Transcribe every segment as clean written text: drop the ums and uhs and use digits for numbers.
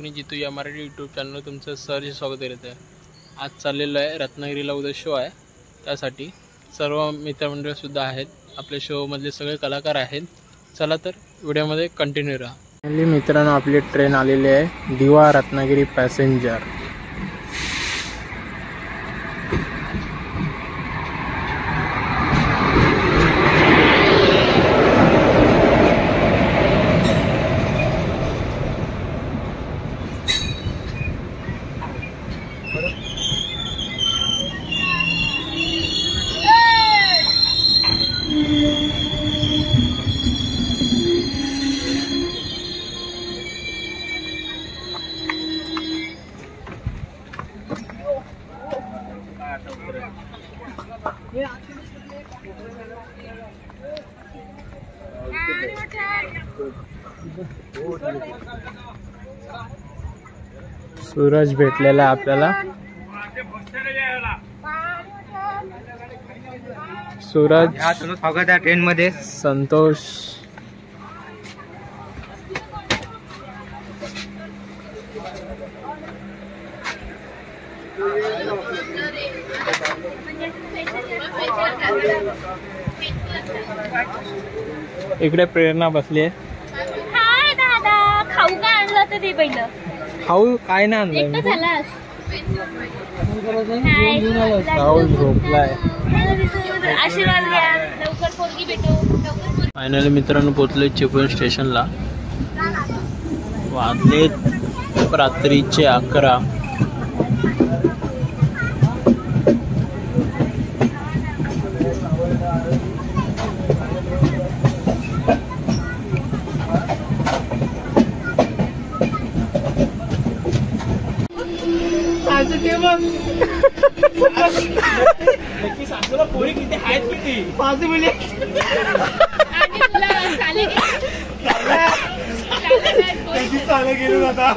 कोकणी जितू या मराठी यूट्यूब चॅनलवर तुमचं सहर्ष स्वागत करत आहे। आज चाललेलं आहे रत्नागिरीला, उद्या शो आहे, त्यासाठी सर्व मित्रमंडळीसुद्धा आहेत, आपल्या शोमधले सगळे कलाकार आहेत। चला तर व्हिडिओमध्ये कंटिन्यू राहा। फायनली मित्रांनो आपली ट्रेन आलेली आहे, दिवा रत्नागिरी पॅसेंजर। सूरज भेटलेला आपल्याला, सूरज स्वागत आहे ट्रेन मध्ये। संतोष इकडे प्रेरणा बसली आहे। हाय दादा, खाऊ काय आणलं होतं ते पहिलं? खाऊ काय नाही आणलं, एकटं झालास? राहुल झोपलाय। आशीर्वाद घ्या, लवकर पोरगी भेटू। फायनली मित्रांनो पोहोचले चिपळूण स्टेशनला, वाजले रात्रीचे 11। पोरी किती आहेत, किती पाच मुली गेलो आता,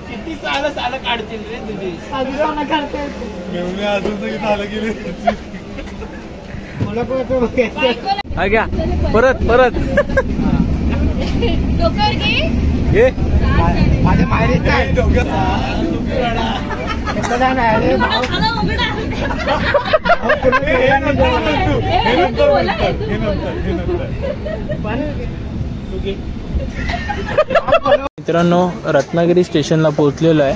किती साल काढतील रे तुझी, अजून काढते गेले। घ्या परत परत घे माझ्या माहेरी काय मित्रांनो रत्नागिरी स्टेशनला पोहोचलेलो आहे।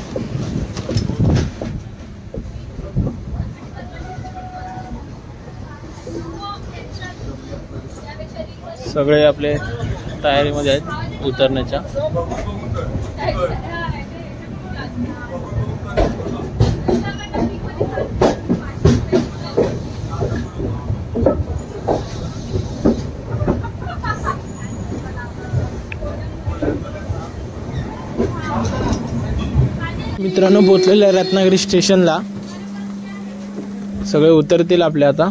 सगळे आपले तयारीमध्ये आहेत उतरण्याच्या। मित्रांनो पोहोचलेले आहे रत्नागिरी स्टेशनला, सगळे उतरतील आपले आता।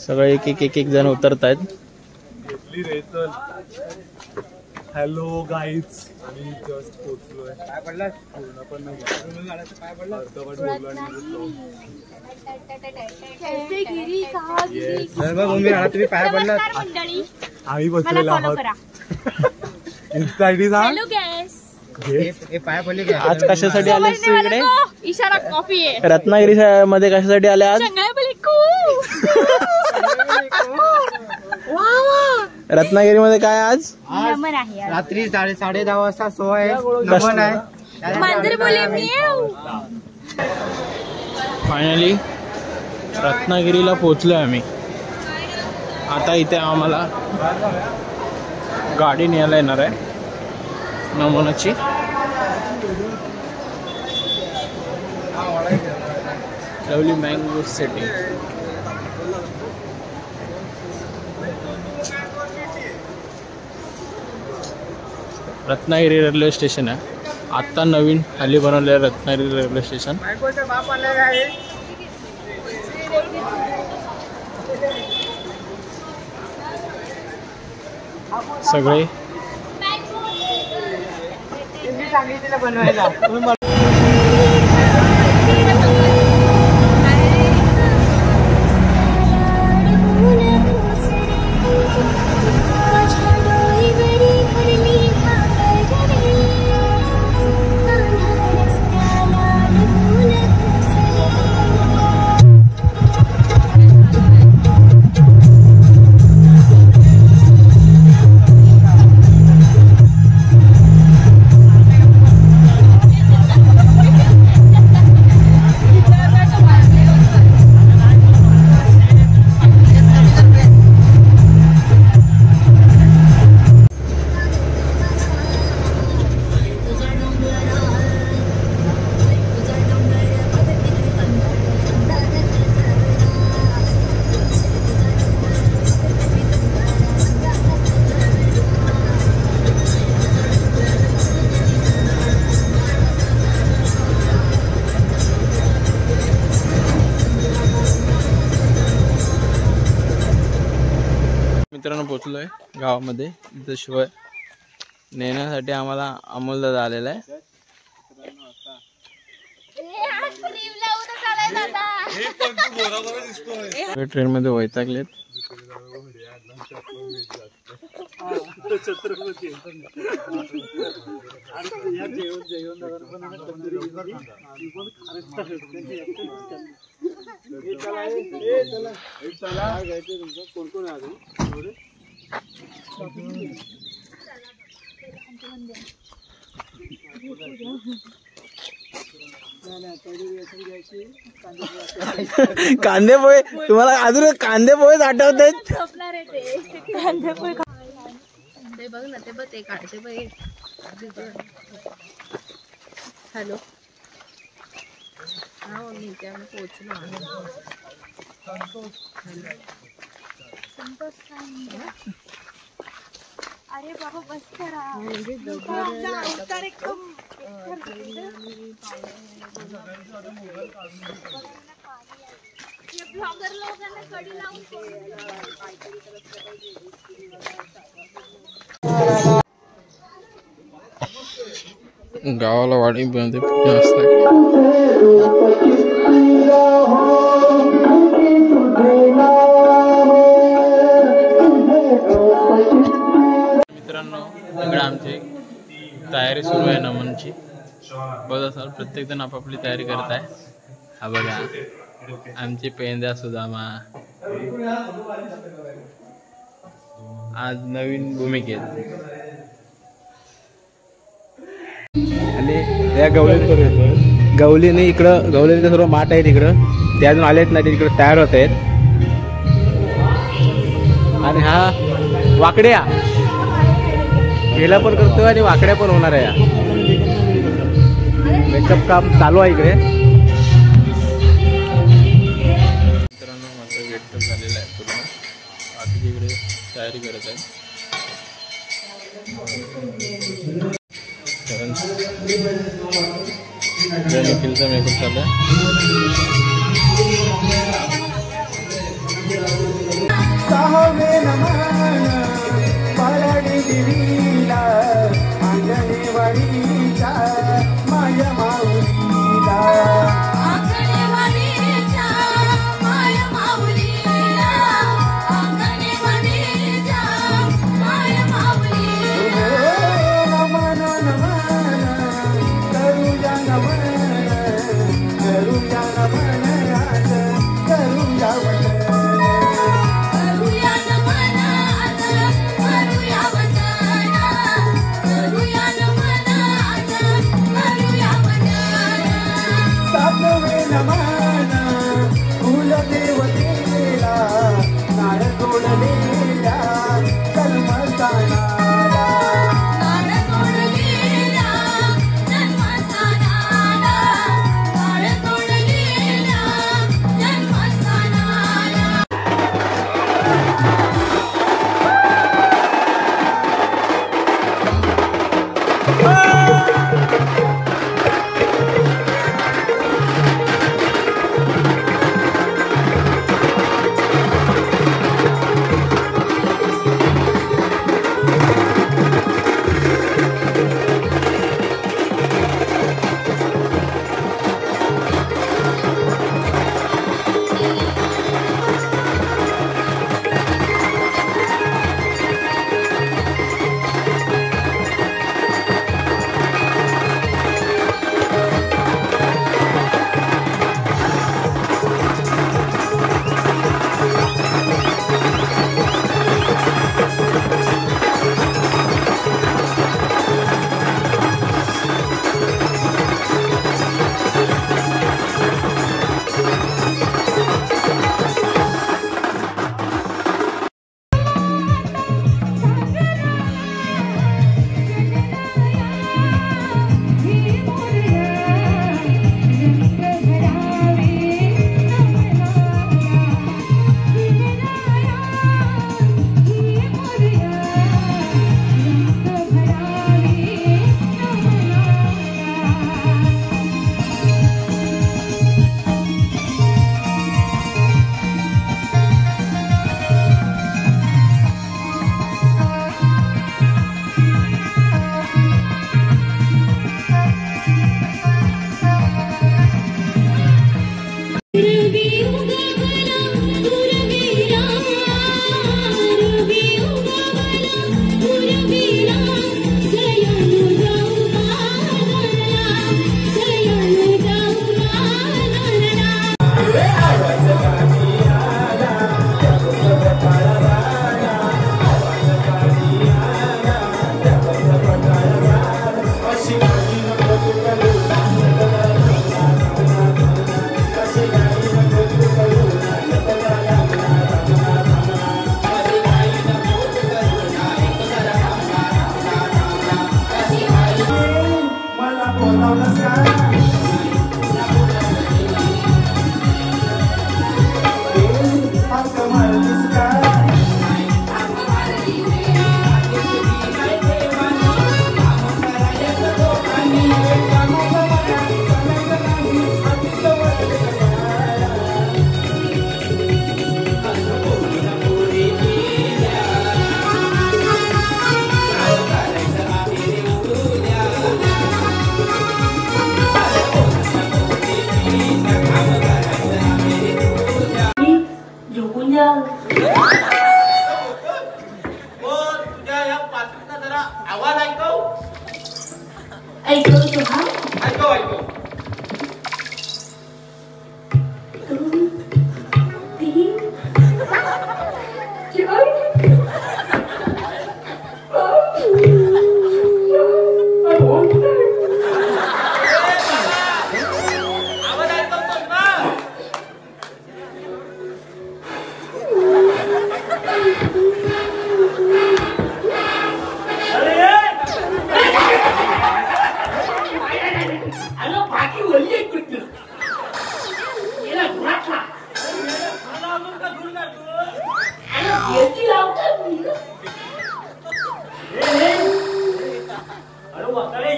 सगळे एक जण उतरत आहेत। हॅलो गाईज, आम्ही जस्ट पोहोचलोय। काय पडला? पूर्ण पण नाही, काय पडला? अर्धवट बोललो आणि तुम्ही पाया पडला, आम्ही बसलेलो आहोत। इन्स्टा आयडी सांग। पाया पडले। आज कशासाठी आले इकडे? इशारा कॉफी आहे। रत्नागिरी मध्ये कशासाठी आले आज? रत्नागिरी मध्ये काय आज? नमन आहे, रात्री 10:30 वाजता शो आहे, नमन आहे। मांजर बोले मी। फायनली रत्नागिरीला पोहोचलोय आम्ही। आता इथे आम्हाला गाडी न्यायला येणार आहे नमुनाची। Lovely mango city. Ratnagiri railway station आहे, आता नवीन खाली बनवलेलं रत्नागिरी रेल्वे स्टेशन। सगळे सांगितलं बनवायला। मित्रांनो पोचलोय गावामध्ये. इथं शिवाय नेण्यासाठी आम्हाला अमोल दादा आलेला आहे. ट्रेन मध्ये वैतागलेत. छत्रपती कोण कोण आहे कांदे पोहे. तुम्हाला अजून कांदे पोहेच आठवत आहेत. ते बघ ना, ते बघ, ते काढते बघ. हॅलो, हा मी इथे आम्ही पोहोचलो. अरे बाबा बस करा. ब्लॉगर लोकांना कडी लावून गावाला वाडी मध्ये असते. मित्रांनो इकडे आमची तयारी सुरू आहे नमनची. बघत असाल प्रत्येक जण आपापली तयारी करत आहे. हा बघा आमची पेंद्या सुदामा आज नवीन भूमिकेत. आणि त्या गवलीने इकडं गवलीचे सर्व माठ आहेत इकडं, ते अजून आलेत नाही, तिकडे तयार होत आहेत. आणि हा वाकड्या गेला पण करतोय आणि वाकड्या पण होणार आहे. मेकअप काम चालू आहे इकडे. मित्रांनो माझं वेटअप झालेलं आहे पूर्ण. बाकीच्या इकडे तयारी करत आहे. निखिलचा मेकअप चालू आहे.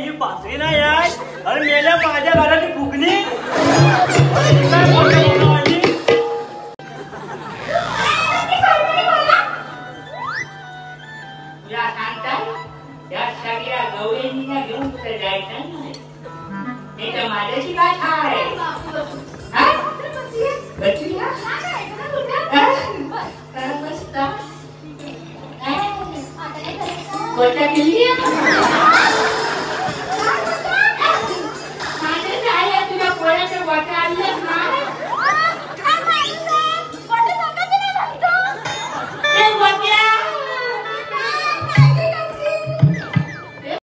ही बासरी नाही आहे. अरे मेल्या माझ्या घराची फुकणी. तुला सांगताय या सगळ्या गवळींना घेऊन कुठे जायचं नाही. हे तर माझ्याशी काय आहे. कोणत्या किल्ली